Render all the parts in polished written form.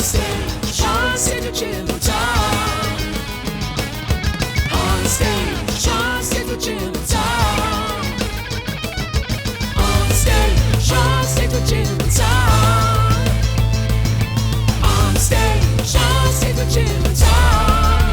Onstage, Johnston to Jim Tom. Onstage, Johnston to Jim Tom. Onstage, Johnston to Jim Tom. Onstage, Johnston to Jim Tom.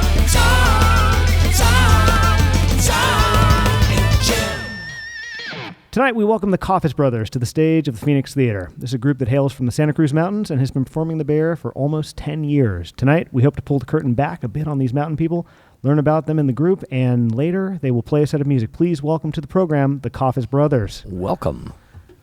Tom and Jim. Tonight, we welcome the Coffis Brothers to the stage of the Phoenix Theater. This is a group that hails from the Santa Cruz Mountains and has been performing the Bay Area for almost 10 years. Tonight, we hope to pull the curtain back a bit on these mountain people, learn about them in the group, and later, they will play a set of music. Please welcome to the program, the Coffis Brothers. Welcome.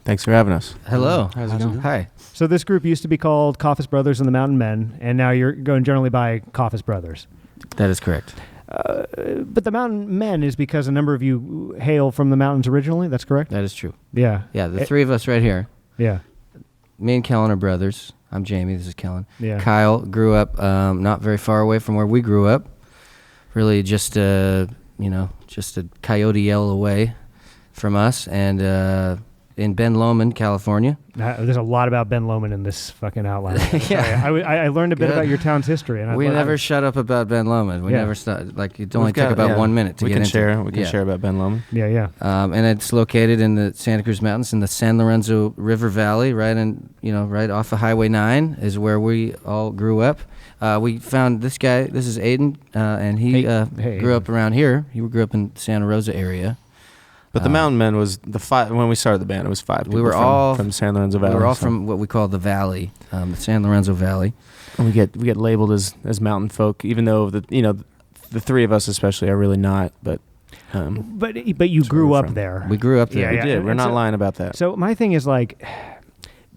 Thanks for having us. Hello. How's it going? Hi. So this group used to be called Coffis Brothers and the Mountain Men, and now you're going generally by Coffis Brothers. That is correct. But the Mountain Men is because a number of you hail from the mountains originally, that's correct? That is true. Yeah. Yeah, the three of us right here. Yeah. Me and Kellen are brothers. I'm Jamie. This is Kellen. Yeah. Kyle grew up not very far away from where we grew up. Really just a coyote yell away from us, and in Ben Lomond, California. There's a lot about Ben Lomond in this fucking outline. Yeah. I learned a bit Good. about your town's history. And We never shut up about Ben Lomond. We Yeah. never stop. Like, it only took about 1 minute to we get can into share. it. We can Yeah. share about Ben Lomond. Yeah. And it's located in the Santa Cruz Mountains in the San Lorenzo River Valley, right off of Highway 9 is where we all grew up. We found this guy. This is Aiden, and he Hey, grew up around here. He grew up in Santa Rosa area. But the Mountain Men was the five when we started the band. It was five. We people were all from San Lorenzo Valley. We were all so- from what we call the Valley, the San Lorenzo Valley. And we get labeled as mountain folk, even though the three of us especially are really not. But But you That's grew where we're up from. there. We grew up there. we did. We're and not so- lying about that. So my thing is like,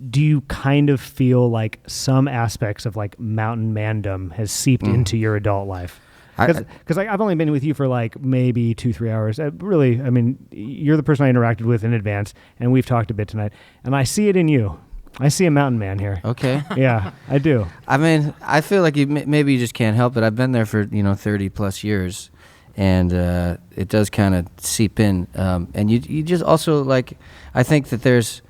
do you kind of feel like some aspects of like mountain mandom has seeped into your adult life? Because I've only been with you for like maybe 2-3 hours. Really, I mean, you're the person I interacted with in advance, and we've talked a bit tonight, and I see it in you. I see a mountain man here. Okay. Yeah, I do. I mean, I feel like maybe you just can't help it. I've been there for 30 plus years, and it does kind of seep in. And you just also like, I think that there's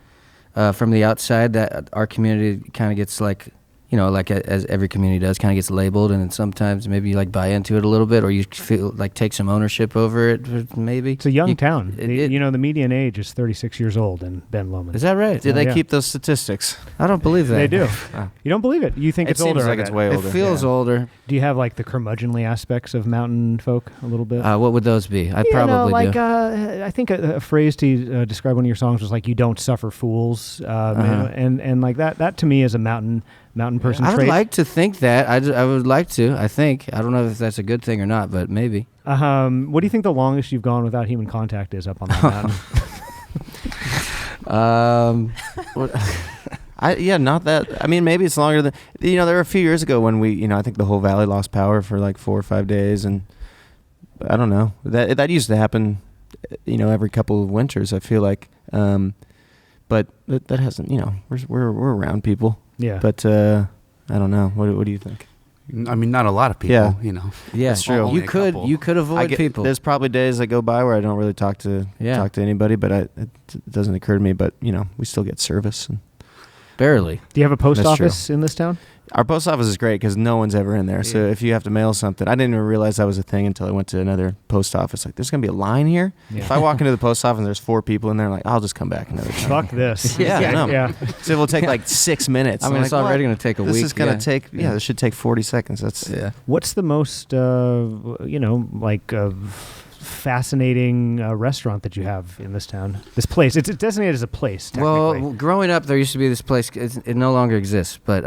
from the outside that our community kind of gets like, like as every community does, kind of gets labeled, and then sometimes maybe you like buy into it a little bit, or you feel like take some ownership over it. Maybe It's a young town. it- The median age is 36 years old in Ben Lomond. Is that right? Did they yeah. keep those statistics? I don't believe that. They do. Oh. You don't believe it? You think It it's seems older? I like it's bet. way It older. feels yeah. older. Do you have like the curmudgeonly aspects of mountain folk a little bit? What would those be? I Yeah, probably like, do. I think a phrase to describe one of your songs was like, "You don't suffer fools," and like that to me is a mountain person I would trait. like to think that. I would like to. I think. I don't know if that's a good thing or not, but maybe. What do you think the longest you've gone without human contact is up on that mountain? Not that. I mean, maybe it's longer than. There were a few years ago when we, I think the whole valley lost power for like 4 or 5 days, and I don't know. That used to happen, every couple of winters. I feel like, but that hasn't. We're around people. Yeah, But I don't know. What do you think? I mean, not a lot of people, Yeah. Yeah, That's true. Only You a could couple. you could avoid people. There's probably days that go by where I don't really talk to anybody, but it doesn't occur to me. But we still get service. And Barely. do you have a post That's true. office in this town? our post office is great because no one's ever in there. So if you have to mail something, I didn't even realize that was a thing until I went to another post office. Like, there's gonna be a line here. Yeah. If I walk into the post office and there's 4 people in there, like, I'll just come back another time. Fuck this. I know. Yeah. So it will take like 6 minutes. I mean, I'm it's like, already what? going to take a This week. is gonna take. Yeah, this should take 40 seconds. That's What's the most, fascinating restaurant that you have in this town? This place. It's designated as a place, technically. Well, growing up, there used to be this place. It no longer exists, but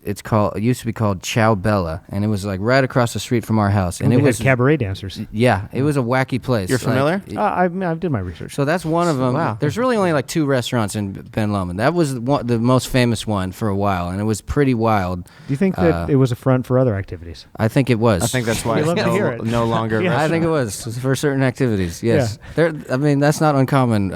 it used to be called Ciao Bella, and it was like right across the street from our house, and they it had was cabaret dancers. Yeah, it was a wacky place. You're familiar? I did my research. So that's one of them. Wow. There's really only like 2 restaurants in Ben Lomond. That was the most famous one for a while, and it was pretty wild. Do you think that it was a front for other activities? I think it was. I think that's why You it's love to hear it. no longer. a Yeah. I think it restaurant. was for certain activities. Yes, I mean that's not uncommon.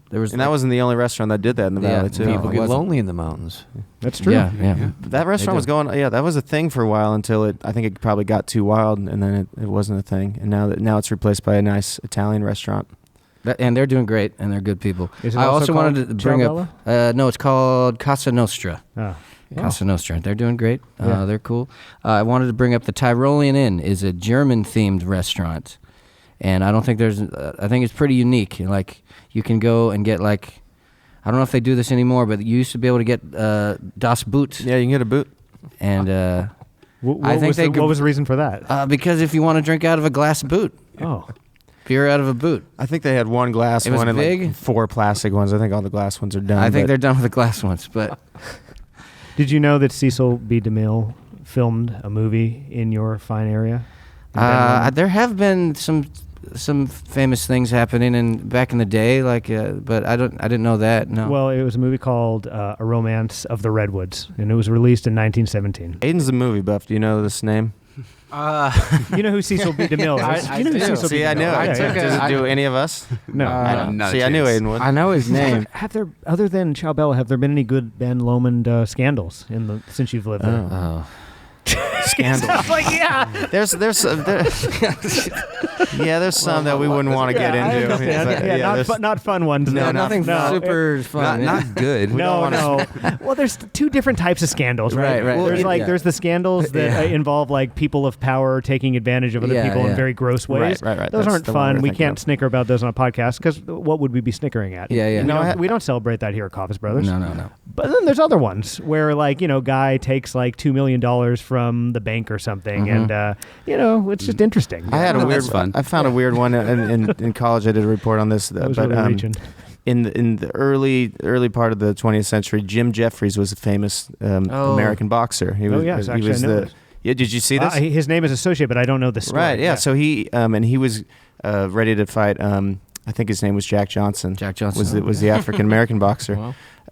There was And that wasn't the only restaurant that did that in the Yeah, valley too. no, People it get wasn't. lonely in the mountains. That's true. Yeah. That restaurant was going. Yeah, that was a thing for a while until I think it probably got too wild, and then it wasn't a thing. And now it's replaced by a nice Italian restaurant. And they're doing great, and they're good people. Is it I also also wanted to bring Ciao up. No, it's called Casa Nostra. Oh. Casa Nostra. They're doing great. They're cool. I wanted to bring up the Tyrolean Inn is a German-themed restaurant, and I don't think there's. I think it's pretty unique. Like you can go and get like, I don't know if they do this anymore, but you used to be able to get Das Boot. Yeah, you can get a boot. And What what was the reason for that? because if you want to drink out of a glass boot, Oh. beer out of a boot. I think they had one glass It was one and big. like 4 plastic ones. I think all the glass ones are done. I think but- they're done with the glass ones, but Did you know that Cecil B. DeMille filmed a movie in your fine area? In Ben Lomond? there have been some famous things happening back in the day, like but I didn't know that. No. Well, it was a movie called A Romance of the Redwoods, and it was released in 1917. Aiden's a movie buff. Do you know this name? You know who Cecil B. DeMille is? I you know who do. Cecil B. See, I DeMille knew is? it. Yeah, yeah. Does it do any of us? No. Not See, a I knew chance. Aiden would. I know his name. Have there, other than Ciao Bella, have there been any good Ben Lomond scandals since you've lived there? Oh. Scandal. Like, yeah. There's there's some that we wouldn't want to get Yeah, I into. understand. But Yeah, there's- not fun ones. No, though. Nothing no, super fun. Not good. No, no. Well, there's two different types of scandals, right? Right. There's Well, there's the scandals that involve like people of power taking advantage of other Yeah, people in yeah. very gross ways. Right. Those That's aren't the one fun. we're We thinking can't of. snicker about those on a podcast because what would we be snickering at? Yeah, yeah. We, No, we don't celebrate that here at Coffis Brothers. No. But then there's other ones where guy takes like $2 million from the bank or something, and it's just interesting. I had a No, weird. that's fun. I found a weird one in college. I did a report on this, That was but really reaching. in the early part of the 20th century, Jim Jeffries was a famous American boxer. He was, yes, he actually, was I know the. this. Yeah, did you see this? His name is associated, but I don't know the story. Right. Yeah. So he he was ready to fight. I think his name was Jack Johnston. Jack Johnston. was the African American boxer.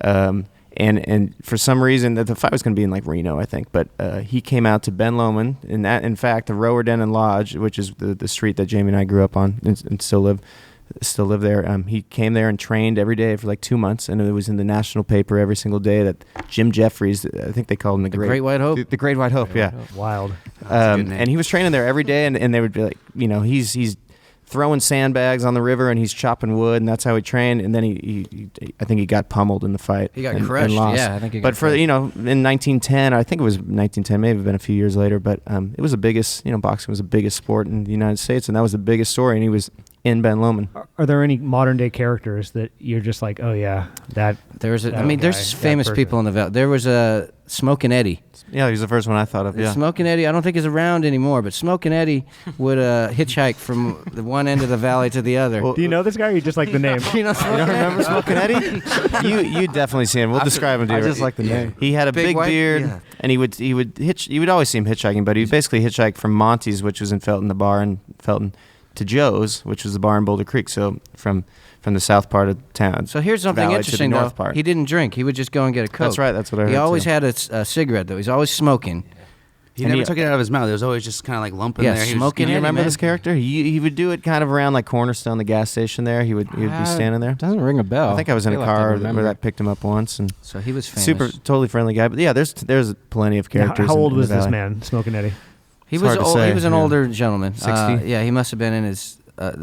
Wow. And for some reason the fight was going to be in like Reno, I think, but he came out to Ben Lomond, and that, in fact, the Rower Den and Lodge, which is the street that Jamie and I grew up on and still live there. He came there and trained every day for like 2 months, and it was in the national paper every single day that Jim Jeffries, I think they called him the Great White Hope. the Great White Hope, yeah. Wild. That's a good name. And he was training there every day, and they would be like, he's throwing sandbags on the river and he's chopping wood, and that's how he trained. And then he I think he got pummeled in the fight. He got and crushed. lost. Yeah, I think he got But for crushed. in 1910, I think it was 1910, maybe been a few years later, but it was the biggest. Boxing was the biggest sport in the United States, and that was the biggest story. And he was in Ben Lomond. Are there any modern day characters that you're just like, oh yeah, that? There's That there's guy, that famous person. people in the valley. There was Smokin' Eddie. Yeah, he was the first one I thought of. Yeah. Smokin' Eddie, I don't think he's around anymore, but Smokin' Eddie would hitchhike from the one end of the valley to the other. Well, Do you know this guy? Or you just like the name? You know, You don't remember Smoking Eddie? You definitely see him. We'll describe him to you. I just like the name. He had a Big big white- beard, yeah. and you would always see him hitchhiking, but he would basically hitchhike from Monty's, which was in Felton, the bar in Felton, to Joe's, which was the bar in Boulder Creek. So from the south part of town. So here's something valley to the interesting, though. north part. He didn't drink. He would just go and get a Coke. That's right. That's what I heard. He always too. had a cigarette, though. He's always smoking. He And never he- took it out of his mouth. It was always just kind of like lumping Yeah, there. He was smoking Can you Eddie, remember man. this character? He would do it kind of around like Cornerstone, the gas station there. He would be standing there. Doesn't ring a bell. I think I was in a feel like I car remember. where that picked him up once, and So he was famous. super totally friendly guy. But yeah, there's plenty of Now, characters. how old in was the this valley. man, Smoking Eddie? He It's was hard to old. say, He was an yeah. older gentleman. 60? Yeah, he must have been in his.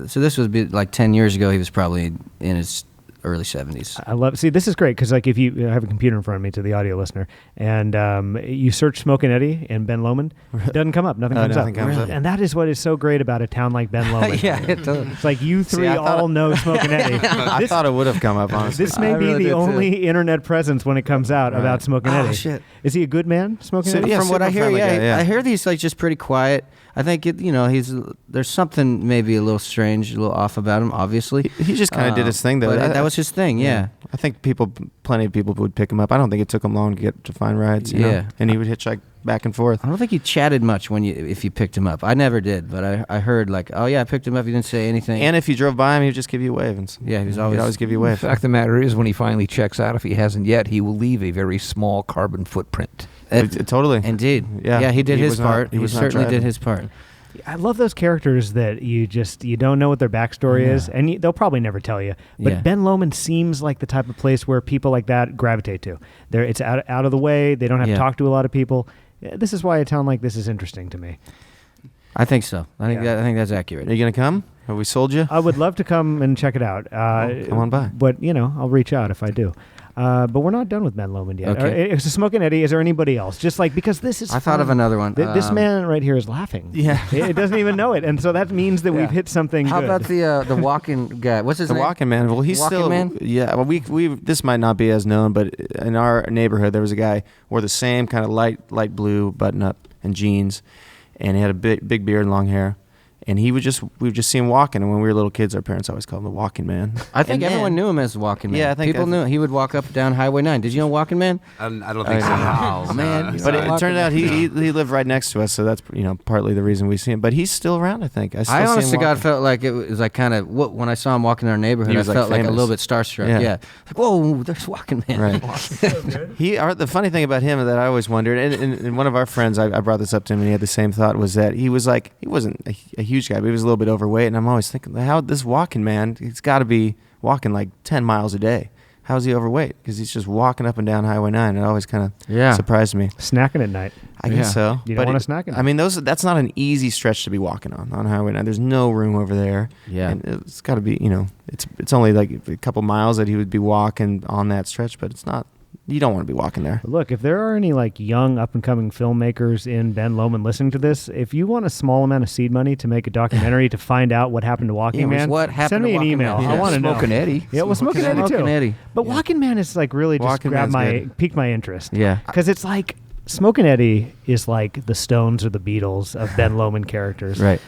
So this was like 10 years ago. He was probably in his early 70s. I love. See, this is great because like if you I have a computer in front of me to the audio listener, and you search Smoking Eddie and Ben Lomond, it doesn't come up. Nothing Oh, comes nothing up. comes up. And that is what is so great about a town like Ben Lomond. Yeah, it does. It's like you three I thought all know Smoking Eddie. I This- thought it would have come up, honestly. This may I be really the did, too. only internet presence when it comes out Right. about Smoking Oh, Eddie. shit. Is he a good man, Smoking So, Eddie? yeah, From what I super hear, friendly yeah, guy, yeah. I hear he's like just pretty quiet. I think there's something maybe a little strange, a little off about him. Obviously, He just kind of did his thing, though. But that was his thing. Yeah. I think plenty of people would pick him up. I don't think it took him long to get to find rides. You know? Yeah. And he would hitchhike back and forth. I don't think he chatted much if you picked him up. I never did, but I heard like, oh yeah, I picked him up. He didn't say anything. And if you drove by him, he would just give you a wave. And Yeah, he was he'd always- always give you a The wave. fact of the matter is, when he finally checks out, if he hasn't yet, he will leave a very small carbon footprint. Totally. Indeed. Yeah. Yeah, he did He his was not- part. he He was not certainly did driving. his part. I love those characters that you don't know what their backstory is, and they'll probably never tell you. But Yeah. Ben Lomond seems like the type of place where people like that gravitate to. It's out of the way. They don't have Yeah. to talk to a lot of people. This is why a town like this is interesting to me. I think so. I think that's accurate. Are you gonna come? Have we sold you? I would love to come and check it out. Come on by. But I'll reach out if I do. But we're not done with Ben Lomond yet. Okay. It's a Smoking Eddie. Is there anybody else? Just like because this is. I thought of another one. This man right here is laughing. Yeah. It doesn't even know it, and so that means that we've hit something. How good. about the walking guy? What's his The name? Walking Man. Well, he's Walking still. Man? Yeah. Well, we this might not be as known, but in our neighborhood there was a guy wore the same kind of light blue button up and jeans, and he had a big beard and long hair. And we would just see him walking, and when we were little kids, our parents always called him the Walking Man. I think And everyone then- knew him as Walking Man. Yeah, I think people knew he would walk up and down Highway 9. Did you know Walking Man? I don't think so. Oh, man. But Walking it turned out Man. he lived right next to us, so that's partly the reason we see him. But he's still around, I think. I honest to God felt like it was like kind of when I saw him walking in our neighborhood, He I was, like, felt like a famous. little bit starstruck. Yeah. Yeah. Like, whoa, there's Walking Man. Right. The funny thing about him that I always wondered, and one of our friends, I brought this up to him, and he had the same thought, was that he wasn't a huge guy, but he was a little bit overweight, and I'm always thinking, how this Walking Man, he's got to be walking like 10 miles a day. How's he overweight? Because he's just walking up and down Highway 9. It always kind of surprised me. Snacking at night? I guess so. You don't want to snack at night. I mean, that's not an easy stretch to be walking on Highway 9. There's no room over there. Yeah. And it's got to be, it's only like a couple miles that he would be walking on that stretch, but it's not. You don't want to be walking there. Look, if there are any like young up and coming filmmakers in Ben Lomond listening to this, if you want a small amount of seed money to make a documentary to find out what happened to Walking Man, what happened send to me an Walking email. Man? I want to know. Smoking Eddie. Yeah, well, Smoking Eddie too. Smoking Eddie. But Walking Man is like really just Walking grabbed Man's piqued my interest. Yeah. Because it's like Smoking Eddie is like the Stones or the Beatles of Ben Lomond characters. Right.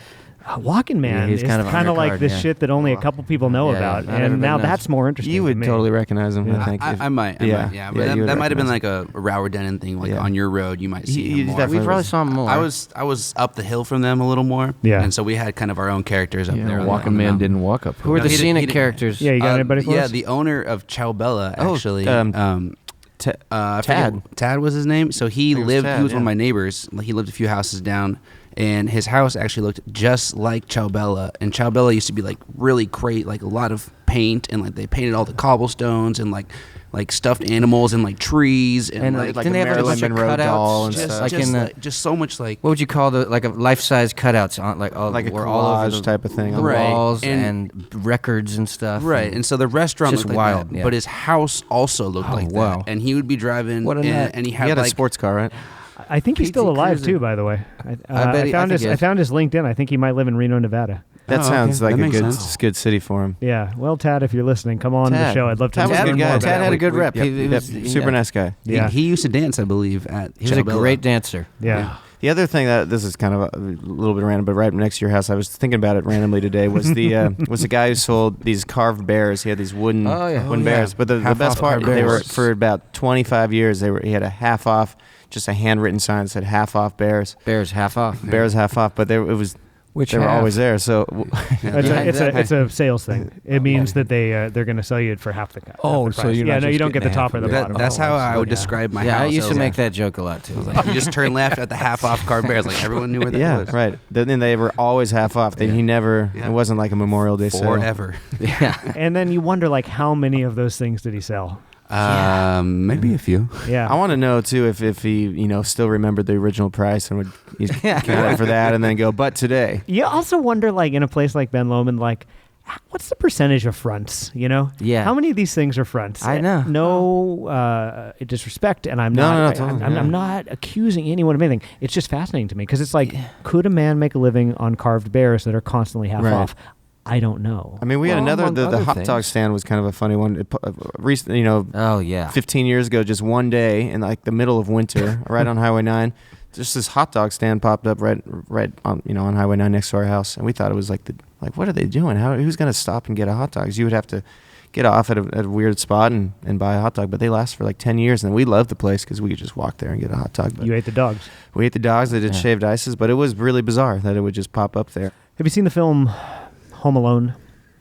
Walking Man he's is kind of like undercard, this yeah. shit that only a couple people know Yeah, about, not and everybody now knows. that's more interesting. You to would me. totally recognize him, Yeah. I think. I might. But you that would might have been recognize like a Rower Denon thing. Like Yeah. on your road, you might see He him more. definitely We probably was. saw him more. I was up the hill from them a little more. Yeah. And so we had kind of our own characters up there. on the- Walking on the Man mountain. didn't walk up. Who are No, the he didn't- scenic he didn't- characters? Yeah, you got anybody for Yeah, us? the owner of Chow Bella Oh, actually. I forget- Tad. Tad was his name. So he think it was lived. Tad, He was yeah. one of my neighbors. He lived a few houses down, and his house actually looked just like Chow Bella. And Chow Bella used to be like really great, like a lot of paint, and like they painted all the cobblestones and like stuffed animals and like trees and like like didn't they a have like a Marilyn bunch of Monroe doll cutouts? and Just stuff. like in the, just so much like. what would you call like a life-size cutouts on like all Like a were all over collage the type of thing. the Right. walls And- and records and stuff. Right, and so the restaurant Just looked like wild, that, yeah. but his house also looked Oh, like wow. that. And he would be driving, What a nut. and he He had had like a sports car, right? I think he's PT still alive Cruiser. too. By the way, bet he- I think he I is. found his LinkedIn. I think he might live in Reno, Nevada. That Oh, sounds okay. like That a makes good sense. good city for him. Yeah. Well, Tad, if you're listening, come on the Tad. show. I'd love to Tad was a learn good more guy. about Tad it. had a good rep. Yep, He yep, was super yeah. nice guy. Yeah. He used to dance, I believe, at He was a Chow Bella. great dancer. Yeah. The other thing that this is kind of a little bit random, but right next to your house, I was thinking about it randomly today. Was the guy who sold these carved bears? He had these wooden bears, but the Half best off part, carved they were bears. for about 25 years. He had a half off, just a handwritten sign that said half off bears, Bears half off. bears half off. But they were half? always there. So It's a sales thing. It means that they're going to sell you it for half the price. Oh, so you're not no, you just don't get the getting top half or the of it. bottom. That's how I would Yeah. describe my Yeah, house. I used to was make like, that joke a lot too. you just turn left at the half off carved bears. Like everyone knew where that yeah, was. right. Then they were always half off. Then he never. Yeah. It wasn't like a Memorial Day sale. Forever. Yeah. And then you wonder, like, how many of those things did he sell? Maybe a few. Yeah. I want to know too if he still remembered the original price and would he's count it for that and then go, but today. You also wonder, like, in a place like Ben Lomond, like, what's the percentage of fronts? Yeah. How many of these things are fronts? I know. No disrespect, and I'm No, not. no, totally, I'm yeah. not accusing anyone of anything. It's just fascinating to me because it's like, could a man make a living on carved bears that are constantly half Right. off? I don't know. I mean, we had Well, another. among The other hot dog things. stand was kind of a funny one. Recently, Oh yeah. 15 years ago, just one day in like the middle of winter, right on Highway 9, just this hot dog stand popped up right on on Highway 9 next to our house, and we thought it was like what are they doing? Who's gonna stop and get a hot dog? You would have to get off at a weird spot and buy a hot dog, but they last for like 10 years, and we loved the place because we could just walk there and get a hot dog. But You ate the dogs. we ate the dogs. They did Yeah. shaved ices, but it was really bizarre that it would just pop up there. Have you seen the film Home Alone?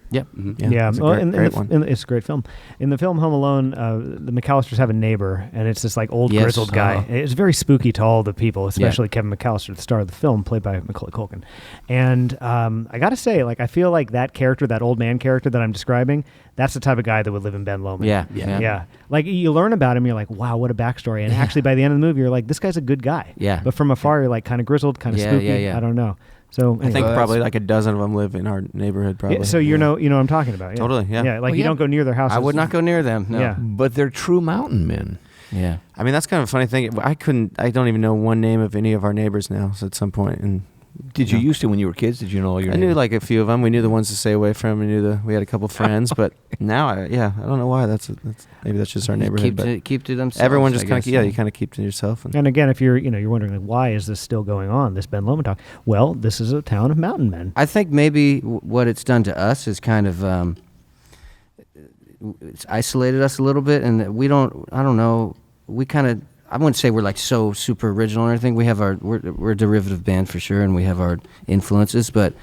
Yep. Yeah, it's a well, great, great one. it's a great film. In the film Home Alone, the McAllisters have a neighbor, and it's this like old Yes. grizzled guy. Uh-huh. It's very spooky to all the people, especially Kevin McAllister, the star of the film, played by Macaulay Culkin. And I got to say, like, I feel like that character, that old man character that I'm describing, that's the type of guy that would live in Ben Lomond. Yeah. Yeah. Like, you learn about him, you're like, wow, what a backstory. And actually, by the end of the movie, you're like, this guy's a good guy. Yeah. But from afar, you're like, kind of grizzled, kind of Yeah, spooky. yeah, yeah. I don't know. So I think probably like a dozen of them live in our neighborhood. Probably. Yeah, so you know what I'm talking about. Yeah. Totally. Yeah. Yeah. Like you don't go near their houses. I would not go near them. No. Yeah. But they're true mountain men. Yeah. I mean, that's kind of a funny thing. I don't even know one name of any of our neighbors now. So at some point, and Did you used to when you were kids? Did you know all your I knew like a few of them. We knew the ones to stay away from. We had a couple friends, but now I don't know why. That's maybe that's just our neighborhood. Keep to themselves. Everyone just kind of you kind of keep to yourself. And again, if you're wondering like, why is this still going on? This Ben Lomond talk. Well, this is a town of mountain men. I think maybe what it's done to us is kind of it's isolated us a little bit, and I don't know. We kind of. I wouldn't say we're like so super original or anything. We have we're a derivative band for sure, and we have our influences, but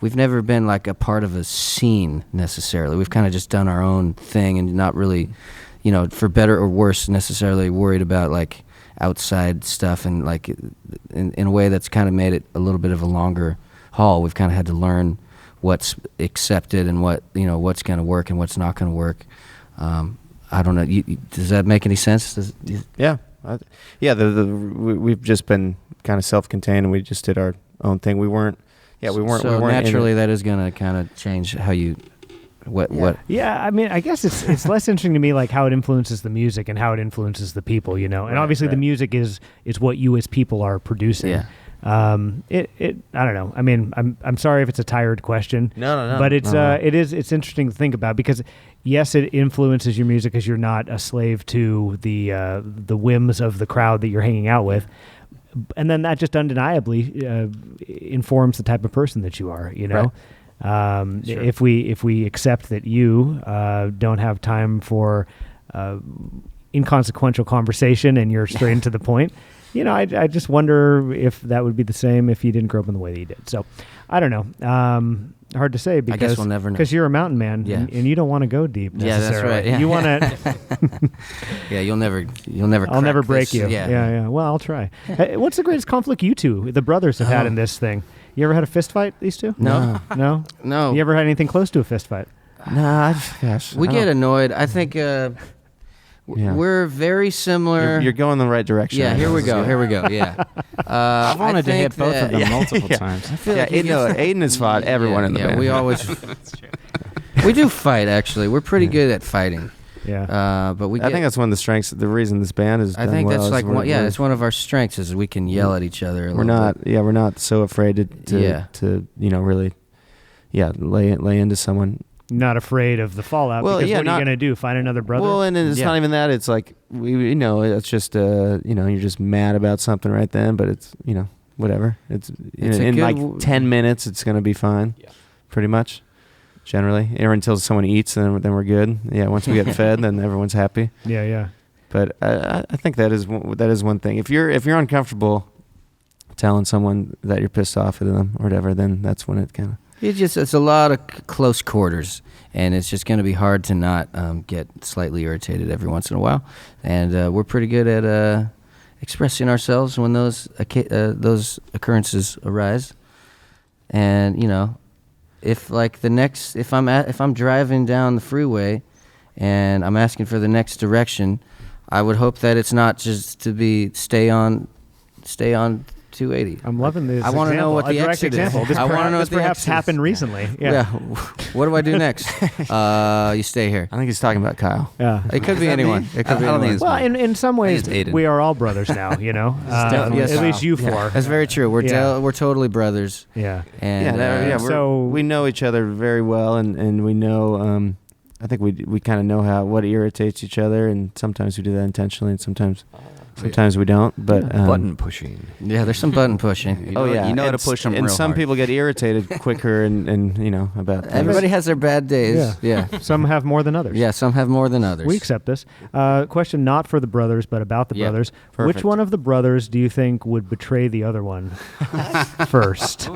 we've never been like a part of a scene necessarily. We've kind of just done our own thing and not really, for better or worse, necessarily worried about like outside stuff, and like in a way that's kind of made it a little bit of a longer haul. We've kind of had to learn what's accepted and what's going to work and what's not going to work. I don't know. Does that make any sense? Yeah, we've just been kind of self-contained, and we just did our own thing. We weren't. Yeah, we weren't. So we weren't naturally, that is going to kind of change how you. What? Yeah, I mean, I guess it's less interesting to me like how it influences the music and how it influences the people, And obviously, the music is what you as people are producing. Yeah. I don't know. I mean, I'm sorry if it's a tired question. No. But it's interesting to think about because yes, it influences your music because you're not a slave to the whims of the crowd that you're hanging out with, and then that just undeniably informs the type of person that you are. Right. Sure. If we accept that you don't have time for inconsequential conversation and you're straight to the point. I just wonder if that would be the same if you didn't grow up in the way that you did. So, I don't know. Hard to say because I guess we'll never know. 'cause you're a mountain man and you don't want to go deep necessarily. Yeah, that's right. Yeah. You want to. Yeah, you'll never. I'll never break this. you. Yeah. Well, I'll try. Hey, what's the greatest conflict you two, the brothers, have had in this thing? You ever had a fist fight, these two? No. No. You ever had anything close to a fist fight? Nah, gosh. We get annoyed. I think we're very similar. You're going the right direction. Yeah, here we go. Yeah. I've wanted to hit both of them multiple times. I feel like Aiden has fought everyone in the band. we always. We do fight. Actually, we're pretty good at fighting. Yeah. But I think that's one of the strengths. The reason this band is. I think that's like it's one of our strengths is we can yell at each other. We're not so afraid to really, lay into someone. Not afraid of the fallout because what are you going to do? Find another brother? Well, and it's not even that. It's like, it's just, you're just mad about something right then, but it's, whatever. It's in like 10 minutes, it's going to be fine. Yeah. Pretty much, generally. Or until someone eats, then we're good. Yeah, once we get fed, then everyone's happy. Yeah. But I think that is one thing. If you're uncomfortable telling someone that you're pissed off at them or whatever, then that's when it kind of... It's a lot of close quarters, and it's just going to be hard to not get slightly irritated every once in a while. And we're pretty good at expressing ourselves when those occurrences arise. And if I'm driving down the freeway and I'm asking for the next direction, I would hope that it's not just to stay on 280. I'm loving this. I want to know what the exit example. is. This I want to know what this perhaps happened recently. Yeah. What do I do next? You stay here. I think he's talking about Kyle. Yeah. It could be anyone. It could be anyone. Well, in some ways, we are all brothers now. At least you four. That's very true. We're totally brothers. Yeah. And so we know each other very well, and we know. I think we kind of know what irritates each other, and sometimes we do that intentionally, and sometimes we don't. But button pushing. Yeah, there's some button pushing. You know how to push them. And real some hard. people get irritated quicker, and about things. Everybody has their bad days. Yeah. Some have more than others. Yeah, some have more than others. We accept this. Question not for the brothers, but about the brothers. Perfect. Which one of the brothers do you think would betray the other one first?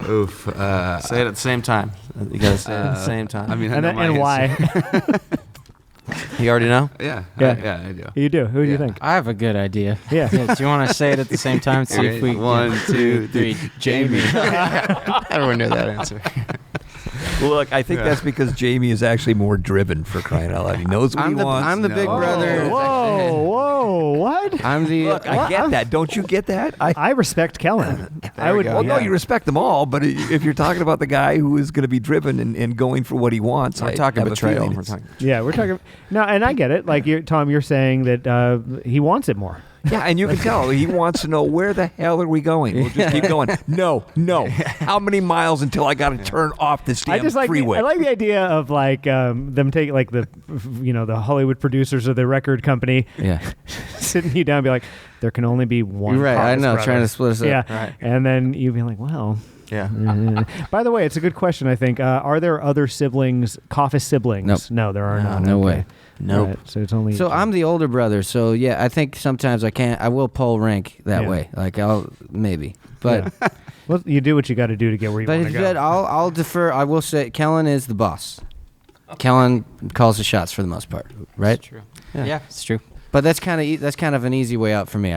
Oof. Say it at the same time. You gotta say it at the same time. I mean, And why? You already know? Yeah. Yeah. I do. You do. Who do you think? I have a good idea. Yeah. Do you want to say it at the same time? See if we 1, 2, 3. Jamie. Everyone knew that answer. Look, I think that's because Jamie is actually more driven, for crying out loud. He knows what he wants. I'm the big brother. Whoa, what? I'm the. Look, I get that. Don't you get that? I respect Kellen. I would. Well, no, you respect them all, but if you're talking about the guy who is going to be driven and going for what he wants, We're talking have a betrayal. feeling We're it's- talking. Yeah, we're talking. No, and I get it. Like, Tom, you're saying that he wants it more. Yeah, and you can tell he wants to know, where the hell are we going? We'll just keep going. No. How many miles until I got to turn off this damn I just like freeway? I like the idea of like them taking like the Hollywood producers of the record company sitting you down and be like, there can only be one. You're right. I Coffis know. Brothers. Trying to split us up. Yeah, Right. and then you'd be like, well. Yeah. By the way, it's a good question. I think. Are there other siblings, Coffis siblings? Nope. No, there are not. No Okay. way. Nope. Right, so it's only. So I'm the older brother. So yeah, I think sometimes I will pull rank that Yeah. way. Like I'll maybe, but Yeah. Well, you do what you got to do to get where you want to go. I'll defer. I will say Kellen is the boss. Kellen calls the shots for the most part, right? It's true. Yeah, it's true. But that's kind of an easy way out for me.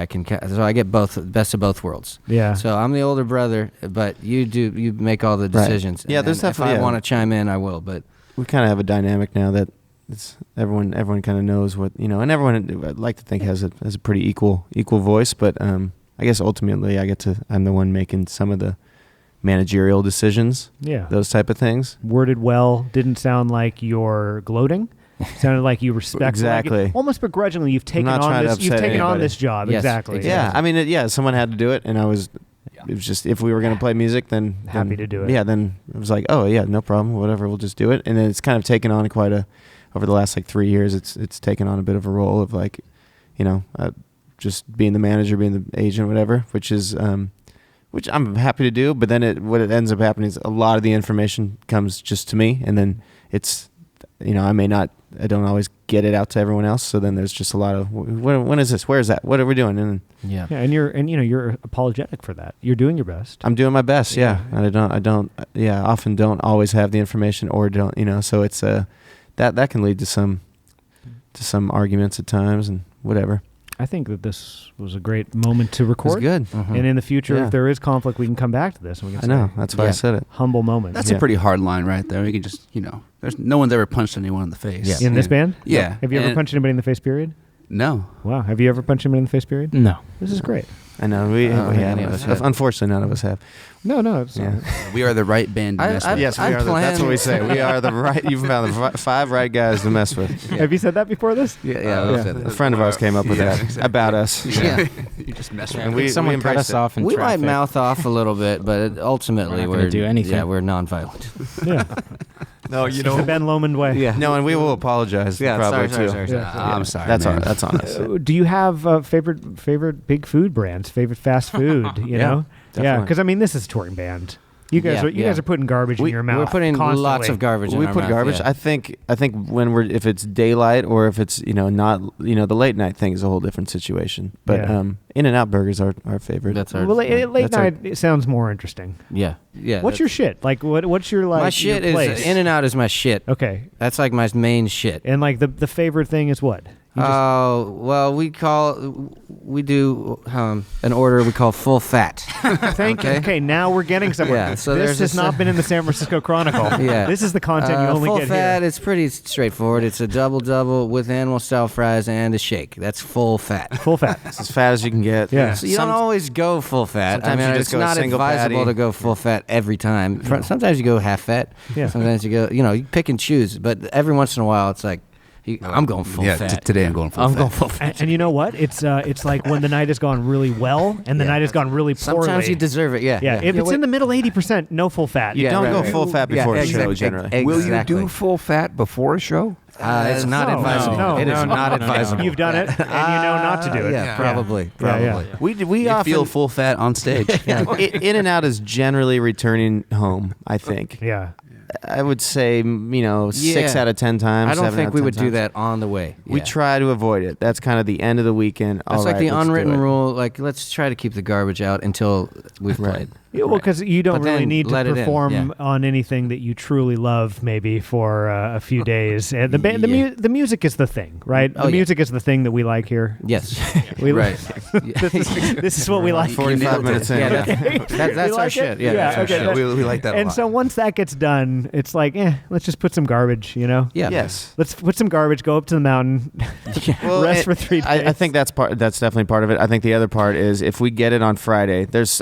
So I get best of both worlds. Yeah. So I'm the older brother, but you make all the decisions. Yeah, And there's then definitely- If I yeah. want to chime in, I will. But We kind of have a dynamic now that it's everyone kind of knows what, and everyone, I'd like to think, has a pretty equal voice, but I guess ultimately I'm the one making some of the managerial decisions, Yeah. those type of things. Worded well. Didn't sound like you're gloating. Sounded like you respect. Exactly. Like, almost begrudgingly, you've taken not on trying to this. You've upset taken on anybody. this job. Yes, Exactly. exactly. Yeah, someone had to do it, and it was just, if we were going to play music, then Happy to do it. Yeah, then it was like, oh yeah, no problem, whatever, we'll just do it. And then it's kind of taken on over the last like 3 years, it's taken on a bit of a role of like, just being the manager, being the agent, whatever, which I'm happy to do. But then what it ends up happening is a lot of the information comes just to me, and then it's, I don't always get it out to everyone else. So then there's just a lot of, when is this? Where is that? What are we doing? And yeah. Yeah, and you're apologetic for that. You're doing your best. I'm doing my best. Yeah. And I often don't always have the information, or don't, so it's, that can lead to some arguments at times and whatever. I think that this was a great moment to record. It's good. And in the future, Yeah. if there is conflict, we can come back to this. And we can I know. say, That's why I said it. humble moment. That's Yeah. a pretty hard line right there. You can just, there's no one's ever punched anyone in the face. Yeah. In this band? Yeah. Have you ever And- punched anybody in the face, period? No. Wow. Have you ever punched anybody in the face, period? No. This is great. I know. I don't think any of us have. Unfortunately, none of us have. No. It's Yeah. We are the right band to mess with. Yes, we are. That's what we say. We are the right. You've found the 5 right guys to mess with. Have you said that before this? Yeah. A friend of ours came up with that exactly. about us. Yeah. You just mess with And me. we Someone cut embrace us it. off in We might traffic. mouth off a little bit, but ultimately We're not gonna do anything. Yeah, we're nonviolent. Yeah. No, It's the Ben Lomond way. No, and we will apologize probably too. I'm sorry. That's man. on. That's on us. Do you have favorite big food brands? Favorite fast food? You Yeah, know? Yeah, definitely. because I mean, this is a touring band. You guys Yeah, are putting garbage in your mouth. We're putting constantly. lots of garbage in We our put mouth, garbage. yeah. I think when if it's daylight or if it's not the late night thing is a whole different situation. But Yeah. In-N-Out Burgers are our favorite. That's our. Well, late That's our- night it sounds more interesting. Yeah. What's your shit? Like what's your like? my shit your is place? In-N-Out is my shit. Okay, That's like my main shit. and like the favorite thing is what? You just- Oh well, we do an order we call full fat. Thank you. Okay, now we're getting somewhere. Yeah, so this there's has this, not been in the San Francisco Chronicle. Yeah. This is the content you only full get fat. here. It's pretty straightforward. It's a double with animal style fries and a shake. That's full fat. Full fat. It's as fat as you can get. Yeah. So you don't always go full fat. Sometimes you just it's go not single advisable patty. to go full fat every time. Sometimes you go half fat. Yeah. Sometimes you go, you pick and choose. But every once in a while, it's like, I'm going full Yeah, fat. today I'm going full I'm fat. going full fat. And you know what? It's like when the night has gone really well and the night has gone really poorly. Sometimes you deserve it. Yeah. Yeah, if it's in the middle 80%, no full fat. Yeah, Don't right, go full fat Yeah, before a show exactly. generally. Will you Exactly. do full fat before a show? It's not No, advisable. no, It is no, not no, advisable. You've done it, and you know not to do it. Yeah, probably. Yeah, yeah. Probably. We You often feel full fat on stage. In-N-Out is generally returning home. I think. Yeah. I would say 6 Yeah. out of 10 times. I don't 7 think out we of would 10 do times. that on the way. We Yeah. try to avoid it. That's kind of the end of the weekend. That's All like right, the let's do unwritten it. rule. Like, let's try to keep the garbage out until we've Right. played. Yeah, well, because you don't But really then need to let it in, perform yeah. on anything that you truly love, maybe for a few days. And the music is the thing, right? Oh, the yeah. music is the thing that we like here. Yes. We Right. this is what we like. 45 minutes in. Yeah, Okay. that's We our like shit. it? Yeah, that's our okay, shit. that- we like that a And lot. so once that gets done, it's like, let's just put some garbage, Yeah. Yes. Let's put some garbage, go up to the mountain, Well, rest for 3 days. I think that's definitely part of it. I think the other part is if we get it on Friday, there's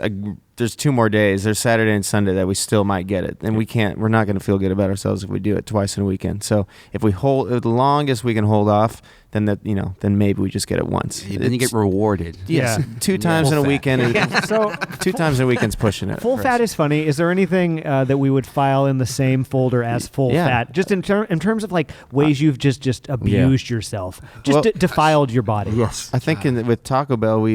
2 more days. There's Saturday and Sunday that we still might get it, and we're not going to feel good about ourselves if we do it twice in a weekend. So if we hold the longest we can hold off, then then maybe we just get it once. Then you get rewarded. Yes, Yeah. 2 times in a Full weekend. So 2 times in a weekend's pushing it. full for fat us. is funny. Is there anything that we would file in the same folder as full Yeah. fat? Just in terms of like ways you've just abused yourself, just Well, defiled your body. Yes. I think with Taco Bell,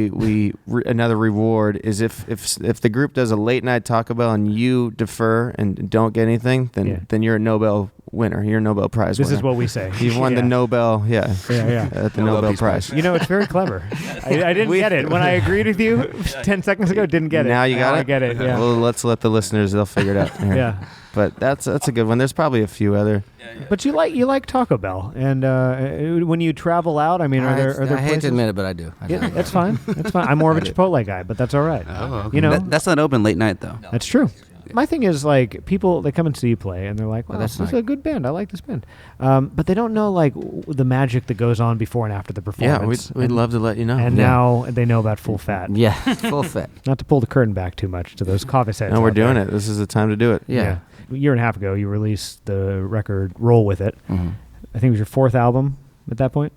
another reward is if the group does a late night Taco Bell and you defer and don't get anything, then you're a Nobel winner. You're a Nobel Prize This winner. is what we say. You've won the Nobel, Yeah. at the Nobel Nobel Peace Prize. Prize. You know, it's very clever. I didn't get it when I agreed with you 10 seconds ago. Didn't get it. Now you got I it. get it. Yeah. Well, let's let the listeners. They'll figure it out. Here. Yeah. But that's a good one. There's probably a few other. But you like Taco Bell, and when you travel out, I mean, are there I hate places? to admit it, but I do. I do. Yeah, that's fine. That's fine. I'm more of a Chipotle guy, but that's all right. Oh, okay. You know, that's not open late night though. that's true. My thing is like people they come and see you play and they're like, "Wow, that's this is nice. a good band. I like this band," but they don't know like the magic that goes on before and after the Yeah, performance. we'd love to let you know. And Yeah. now they know about full fat. Yeah, full fit. Not to pull the curtain back too much to those Coffis heads. No, we're out doing there. it. This is the time to do it. Yeah. A year and a half ago, you released the record "Roll with It." Mhm. I think it was your 4th album at that point.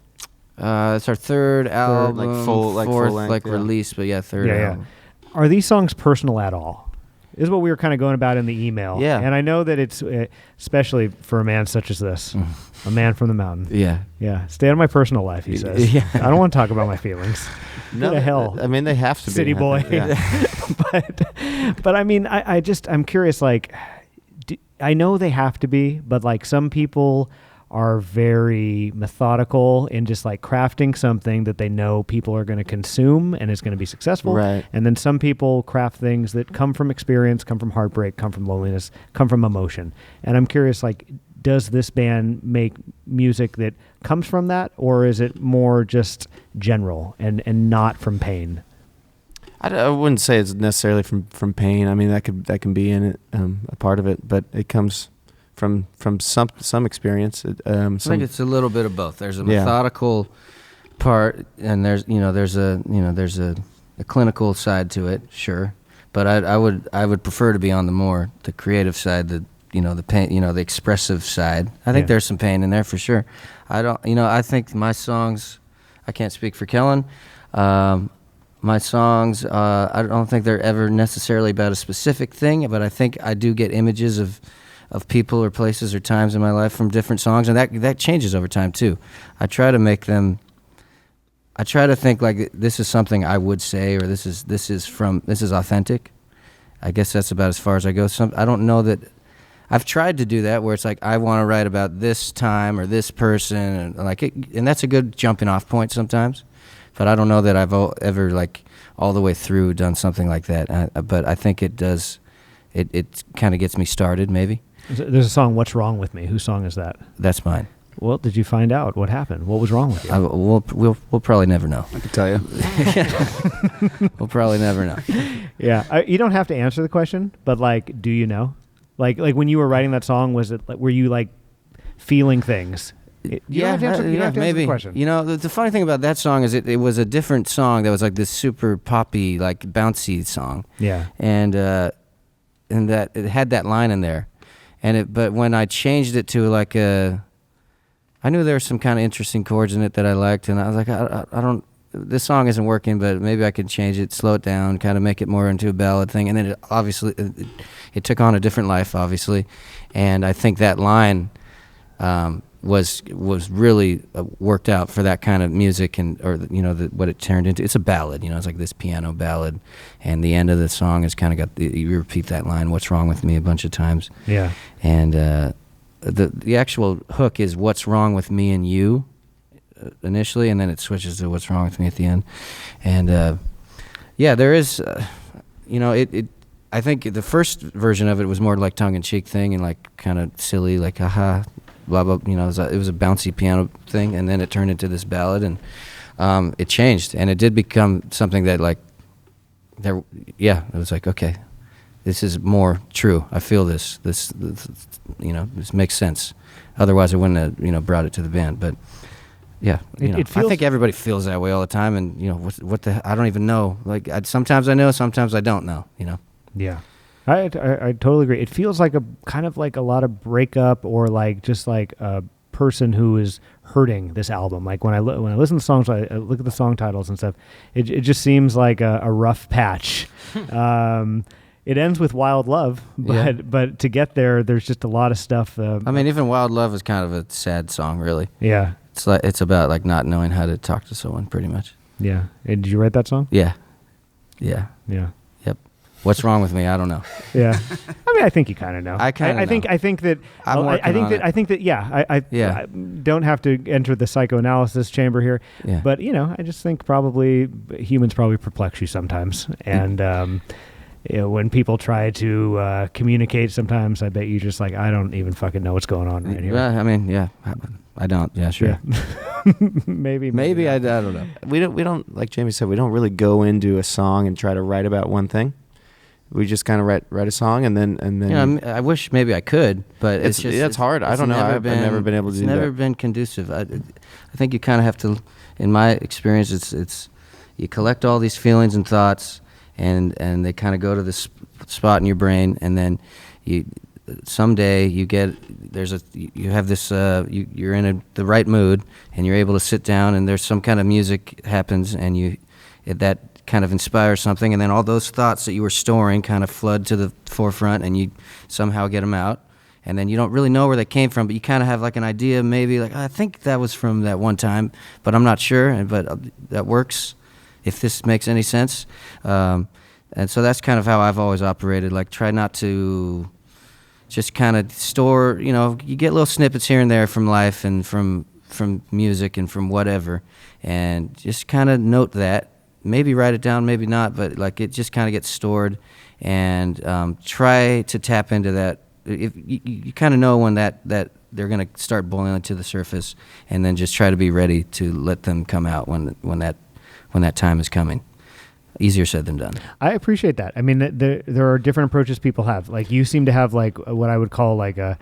It's our third album, like full fourth length, yeah. release, but third album. Are these songs personal at all? This is what we were kind of going about in the email. Yeah. And I know that it's, especially for a man such as this, a man from the mountain. Yeah. Yeah. Stay out of my personal life, he says. Yeah. I don't want to talk about my feelings. No, Go to hell. I mean, they have to City be. boy. Yeah. but I mean, I'm curious, like, I know they have to be, but like some people are very methodical in just like crafting something that they know people are going to consume and is going to be successful. Right. And then some people craft things that come from experience, come from heartbreak, come from loneliness, come from emotion. And I'm curious, like, does this band make music that comes from that, or is it more just general and not from pain? I wouldn't say it's necessarily from pain. I mean, that can be in it, a part of it, but it comes from some experience. I think it's a little bit of both. There's a methodical part, and there's a clinical side to it, sure. But I would prefer to be on the creative side, the pain, the expressive side. I think there's some pain in there for sure. I think my songs, I can't speak for Kellen. My songs, I don't think they're ever necessarily about a specific thing, but I think I do get images of people or places or times in my life from different songs, and that changes over time too. I try to think like this is something I would say, or this is authentic. I guess that's about as far as I go. I don't know that I've tried to do that where it's like I want to write about this time or this person, and that's a good jumping off point sometimes. But I don't know that I've ever like all the way through done something like that. But I think it does. It kind of gets me started, maybe. There's a song, "What's Wrong with Me." Whose song is that? That's mine. Well, did you find out what happened? What was wrong with you? We'll probably never know. I can tell you. We'll probably never know. Yeah, you don't have to answer the question, but like, do you know? Like when you were writing that song, were you like feeling things? You don't have to answer maybe. the question. The funny thing about that song is it was a different song that was like this super poppy, like bouncy song. Yeah. And that it had that line in there, but when I changed it to like I knew there were some kind of interesting chords in it that I liked, and I was like, I don't. This song isn't working, but maybe I could change it, slow it down, kind of make it more into a ballad thing. And then it took on a different life, obviously. And I think that line was really worked out for that kind of music, what it turned into. It's a ballad, it's like this piano ballad, and the end of the song is kind of you repeat that line, "What's wrong with me," a bunch of times. Yeah. And the actual hook is "What's wrong with me and you," initially, and then it switches to "What's wrong with me" at the end. And there is, I I think the first version of it was more like tongue-in-cheek thing and like kind of silly, like haha, blah blah. You know, it was a bouncy piano thing, and then it turned into this ballad, and it changed, and it did become something that like there. Yeah, it was like, okay, this is more true. I feel this. This you know, this makes sense. Otherwise, I wouldn't have, you know, brought it to the band, but. Yeah, it feels, I think everybody feels that way all the time, and you know what the I don't even know. Like sometimes I know, sometimes I don't know. You know. Yeah, I totally agree. It feels like a kind of like a lot of breakup, or like just like a person who is hurting this album. Like when I listen to songs, I look at the song titles and stuff. It just seems like a rough patch. It ends with Wild Love, but to get there, there's just a lot of stuff. I mean, even Wild Love is kind of a sad song, really. Yeah. It's about like not knowing how to talk to someone, pretty much. Yeah. Did you write that song? Yeah. Yeah. Yep. What's wrong with me? I don't know. Yeah. I mean, I think you kind of know. I kind of know. I think that. I don't have to enter the psychoanalysis chamber here. Yeah. But I just think probably humans probably perplex you sometimes, and when people try to communicate, sometimes I bet you just like, I don't even fucking know what's going on right here. Well, I mean, yeah. I don't. Yeah, sure. Yeah. maybe I don't know. We don't like Jamie said, we don't really go into a song and try to write about one thing. We just kind of write a song and then I wish maybe I could, but it's just it's hard. I don't know. I've never been able to do that. It's never been conducive. I think you kind of have to. In my experience, it's you collect all these feelings and thoughts, and they kind of go to this spot in your brain, and then someday you have this you're in the right mood, and you're able to sit down, and there's some kind of music happens, and that kind of inspires something, and then all those thoughts that you were storing kind of flood to the forefront, and you somehow get them out, and then you don't really know where they came from, but you kind of have like an idea, maybe like, I think that was from that one time, but I'm not sure, but that works if this makes any sense. And so that's kind of how I've always operated, like try not to just kind of store, you get little snippets here and there from life and from music and from whatever, and just kind of note that. Maybe write it down, maybe not, but like it just kind of gets stored, and try to tap into that. If you kind of know when that they're going to start boiling to the surface, and then just try to be ready to let them come out when that time is coming. Easier said than done. I appreciate that. I mean, there are different approaches people have. Like you seem to have like what I would call like you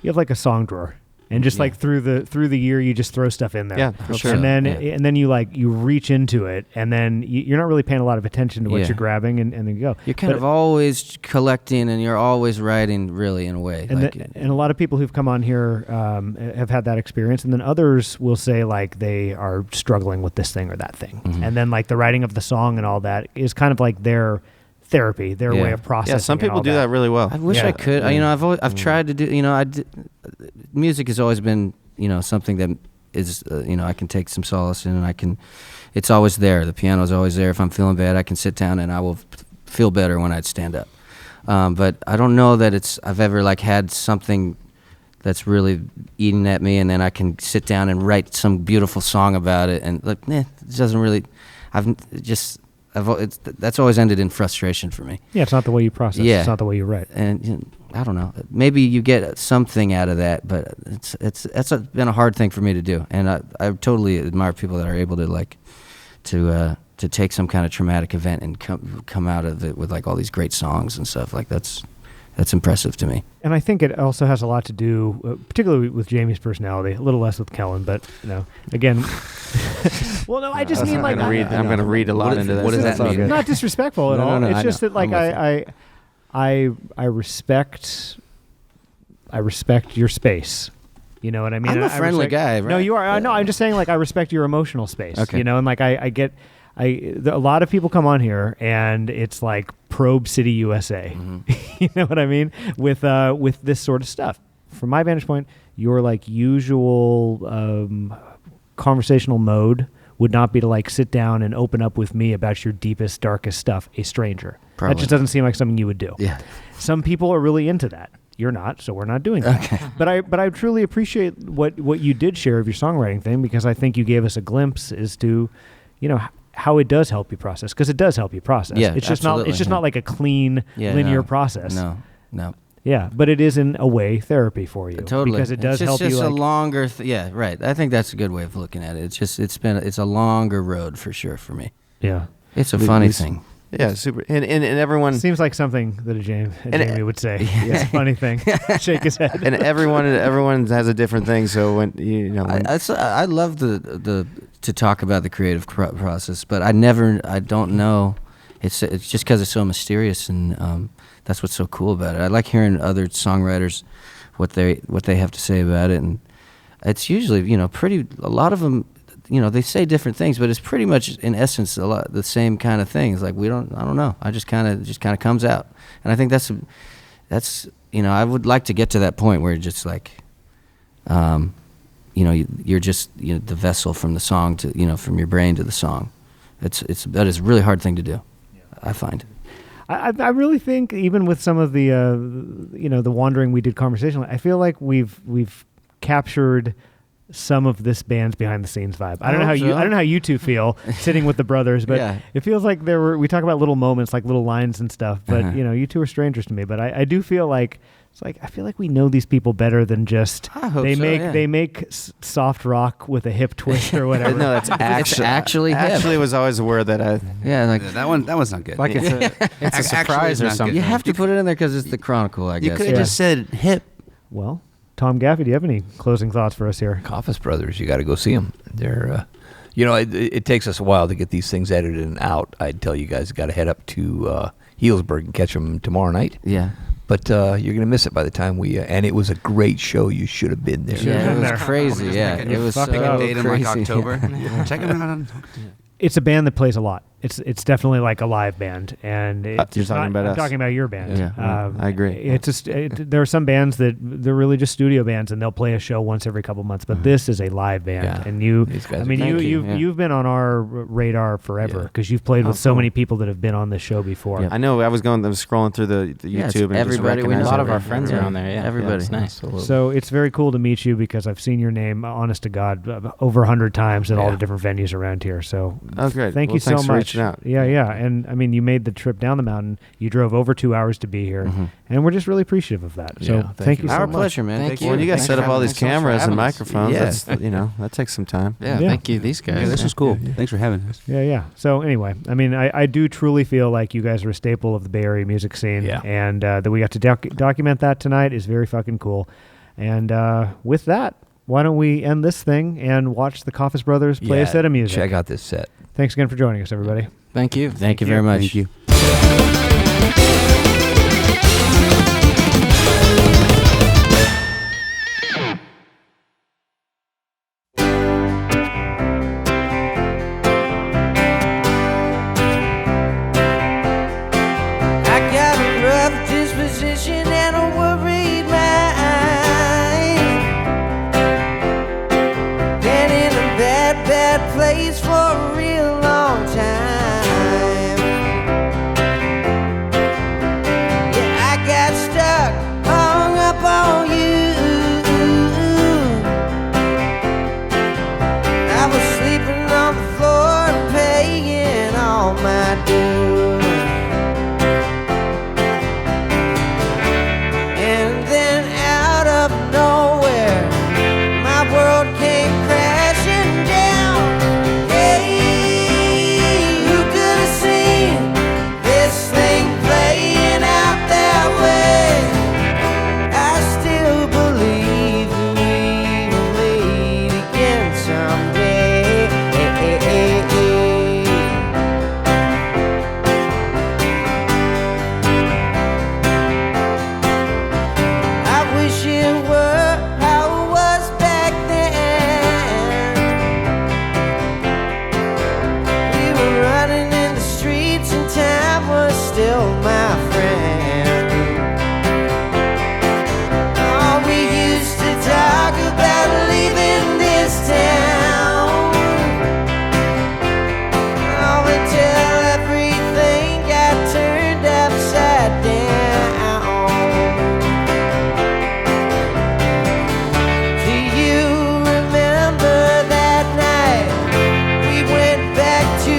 have like a song drawer. And just like through the year, you just throw stuff in there. Yeah, for sure. And then you reach into it, and then you're not really paying a lot of attention to what you're grabbing, and then you go. You're kind of always collecting, and you're always writing, really, in a way. And a lot of people who've come on here have had that experience, and then others will say like they are struggling with this thing or that thing, and then like the writing of the song and all that is kind of like their therapy, their way of processing. Yeah, some people do that really well. I wish I could. I've tried to do. Music has always been, something that is, I can take some solace in, and it's always there. The piano's always there. If I'm feeling bad, I can sit down and I will feel better when I stand up. But I don't know that I've ever like had something that's really eating at me, and then I can sit down and write some beautiful song about it, and like, it doesn't really. That's always ended in frustration for me. Yeah, it's not the way you process. Yeah. It's not the way you write. And I don't know. Maybe you get something out of that, but it's been a hard thing for me to do. And I totally admire people that are able to like to take some kind of traumatic event and come out of it with like all these great songs and stuff. Like that's impressive to me. And I think it also has a lot to do, particularly with Jamie's personality, a little less with Kellen, but again. Well, no, I just mean like I'm going to read a lot into that. What does that mean? Not disrespectful at all. No, it's just that like I respect your space. You know what I mean? I'm a friendly guy, right? No, you are. No, I'm just saying like I respect your emotional space. Okay. And like a lot of people come on here and it's like Probe City, USA. Mm-hmm. You know what I mean? With this sort of stuff. From my vantage point, your like usual conversational mode would not be to like sit down and open up with me about your deepest, darkest stuff, a stranger. Probably. That just doesn't seem like something you would do. Yeah. Some people are really into that. You're not, so we're not doing that. Okay. But I truly appreciate what you did share of your songwriting thing, because I think you gave us a glimpse as to, how it does help you process, because it does help you process. Yeah, it's just not like a clean linear process. No. Yeah, but it is in a way therapy for you. Totally, because it does help you. It's just a longer. Yeah, right. I think that's a good way of looking at it. It's a longer road for sure for me. Yeah, it's a funny thing. Yeah, super. And everyone seems like something that a Jamie would say. It's a funny thing. Shake his head. And everyone has a different thing. So when I love to talk about the creative process, but I don't know. It's just because it's so mysterious, and that's what's so cool about it. I like hearing other songwriters what they have to say about it, and it's usually a lot of them. They say different things, but it's pretty much in essence a lot the same kind of things. Like I don't know. I just kind of comes out, and I think that's I would like to get to that point where you're just like, you're just the vessel from the song to from your brain to the song. That is a really hard thing to do. I find. I really think even with some of the the wandering we did conversationally, I feel like we've captured some of this band's behind the scenes vibe. I don't know how you two feel sitting with the brothers, but it feels like we talk about little moments, like little lines and stuff, but you two are strangers to me, but I do feel like it's like I feel like we know these people better than just they make soft rock with a hip twist or whatever. No, that's actually hip. Actually was always a word that that one's not good. Like it's a surprise or something. You have to put it in there because it's the Chronicle, I guess. You could have just said hip. Well, Tom Gaffey, do you have any closing thoughts for us here? Coffis Brothers, you got to go see them. They're, it takes us a while to get these things edited and out. I'd tell you guys got to head up to Healdsburg and catch them tomorrow night. Yeah. But you're going to miss it by the time and it was a great show. You should have been there. Yeah, it was crazy. Yeah, it was so pick a date crazy. in like October. Check them out. It's a band that plays a lot. It's definitely like a live band, and you're talking about us. I'm talking about your band. Yeah, I agree. It's just there are some bands that they're really just studio bands, and they'll play a show once every couple months. But this is a live band, and you've been on our radar forever because you've played with so many people that have been on this show before. Yeah. I know. I was scrolling through the YouTube, and everybody. A lot of our friends are on there. Yeah, everybody. It's nice. So it's very cool to meet you because I've seen your name, honest to God, over 100 times at all the different venues around here. So great. Thank you so much. Out. Yeah. And I mean, you made the trip down the mountain. You drove over 2 hours to be here, and we're just really appreciative of that. So thank you so much. Our pleasure, man. Thank you. When you guys set up all these cameras and microphones, that's, that takes some time. Yeah, thank you, these guys. Yeah, this was cool. Thanks for having us. Yeah. So anyway, I mean, I do truly feel like you guys are a staple of the Bay Area music scene, and that we got to document that tonight is very fucking cool. And with that, why don't we end this thing and watch the Coffis Brothers play a set of music? Check out this set. Thanks again for joining us, everybody. Thank you. Thank you very much. Thank you. I got a rough disposition and a worried mind. Been in a bad place for a real long time. Yeah, I got stuck, hung up on you. I was sleeping on the floor, paying all my dues. And then out of nowhere, my world came crashing down. Hey, who could have seen this thing playing out that way? I still believe that we will meet again someday. I wish it were how it was back then. We were running in the streets and time was still my friend. Oh, we used to talk about leaving this town. Oh, until everything got turned upside down. Do you remember that night we went back to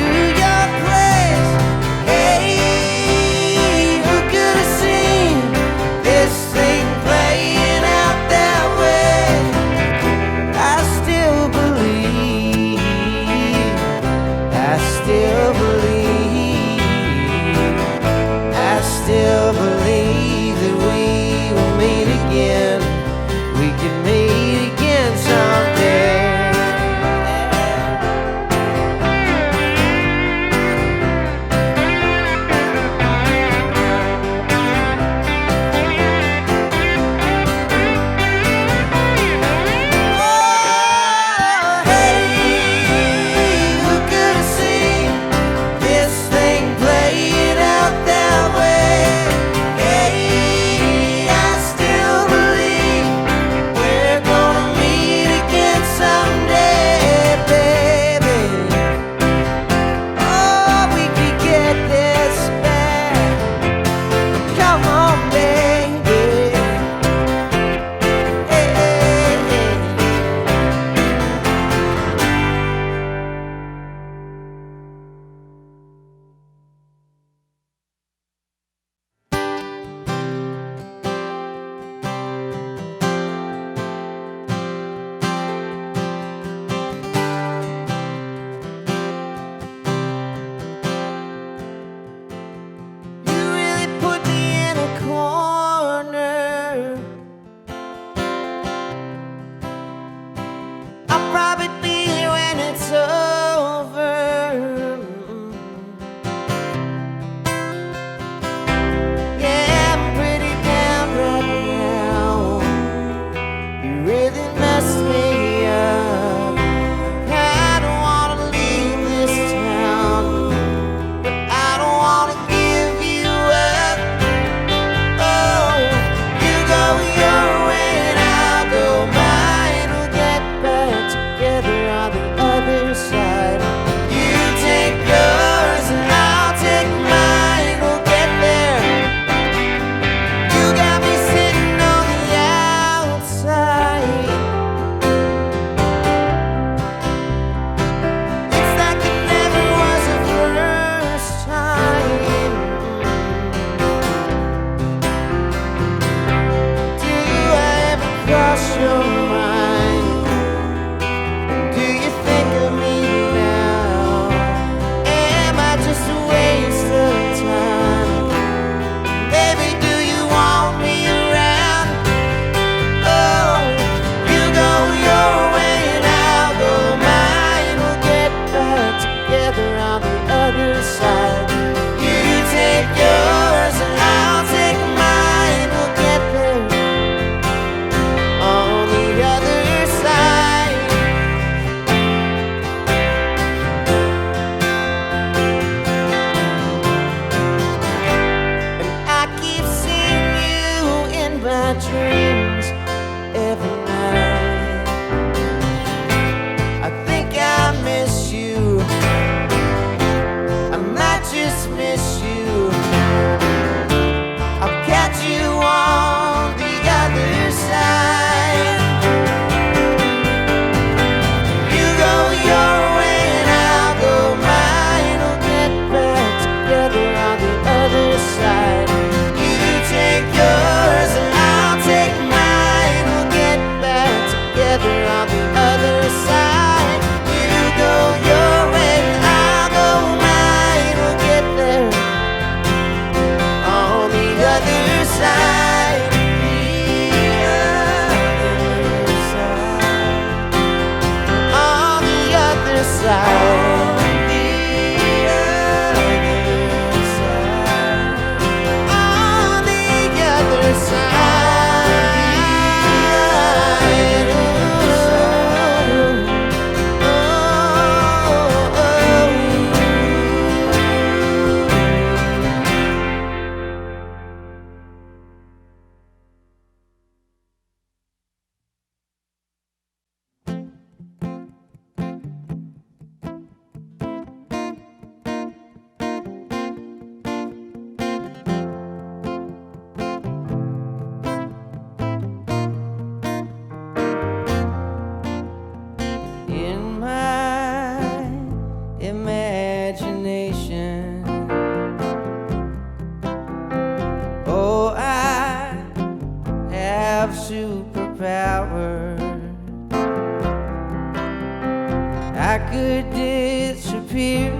disappear,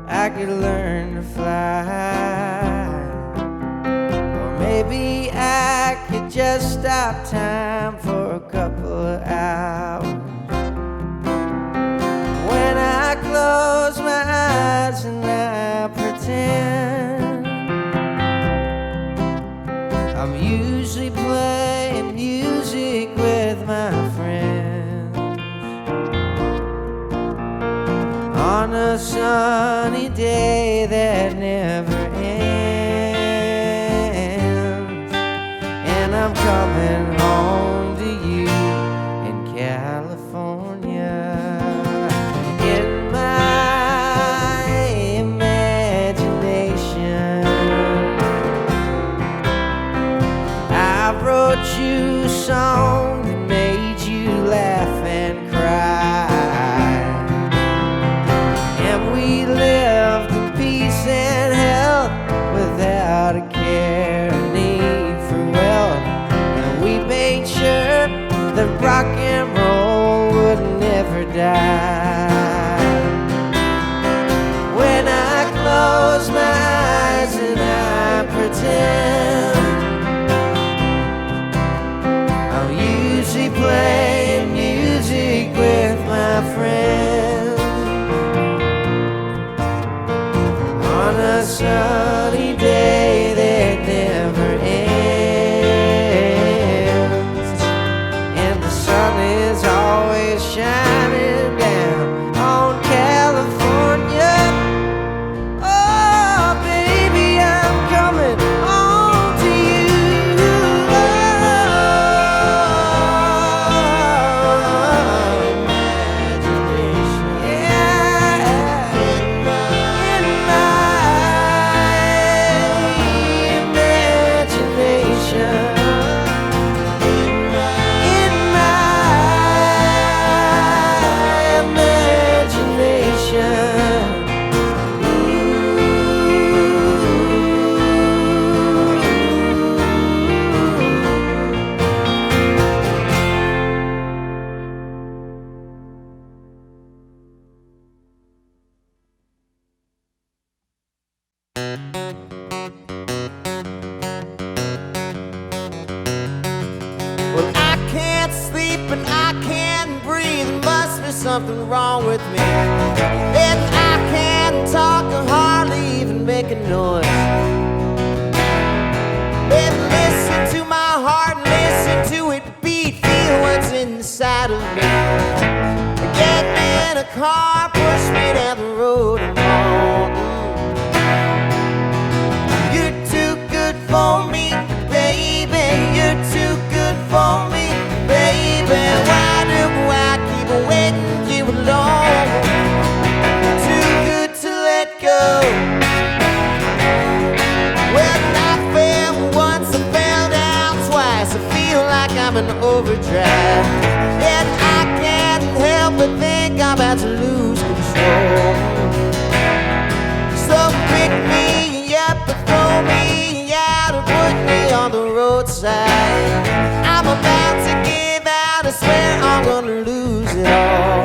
I could learn to fly. Or maybe I could just stop time for a couple of hours. When I close my eyes and I pretend I'm usually playing music with my friends on a sunny day that never ends. And I'm coming home to you in California. In my imagination, I wrote you a song that made you laugh and cry. And we lived in peace and health without a care or need for wealth. And we made sure that rock and roll would never die. When I close my eyes and I pretend I'm usually playing music with my friends on a sunny day that never ends. And the sun is always shining down on California. Oh, baby, I'm coming home to you. Imagination. Yeah. In my imagination. In my imagination. Well, I can't sleep and I can't breathe. Must be something wrong with me. And I can't talk or hardly even make a noise. And listen to my heart, listen to it beat, feel what's inside of me. Get me in a car, push me down the road and home. You're too good for me, baby. You're too good for me, baby. Why do I keep waiting you alone? Too good to let go. Well, I fell once, I fell down twice. I feel like I'm in overdrive, and I can't help but think I'm about to lose control. So pick me up and throw me out and put me on the roadside. I'm about to give out, I swear I'm gonna lose it all.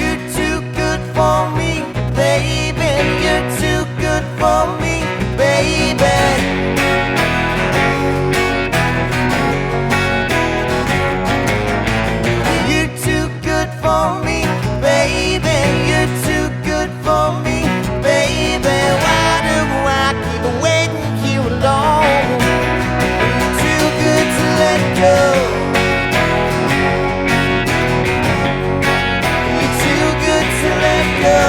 You're too good for me, baby. You're too good for me, baby. You're too good for me, baby. You're too good for me, baby. Why do I keep waiting here alone? Too good to let go. You're too good to let go.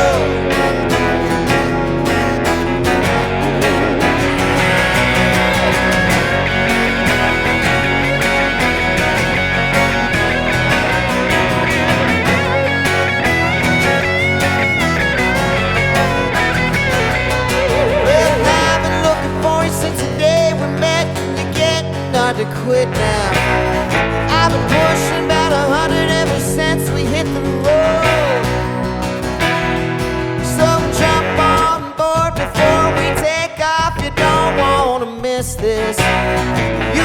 Well, I've been looking for you since the day we met, and you're getting hard to quit now. I've been pushing about 100 ever since we hit the road. So jump on board before we take off. You don't want to miss this. You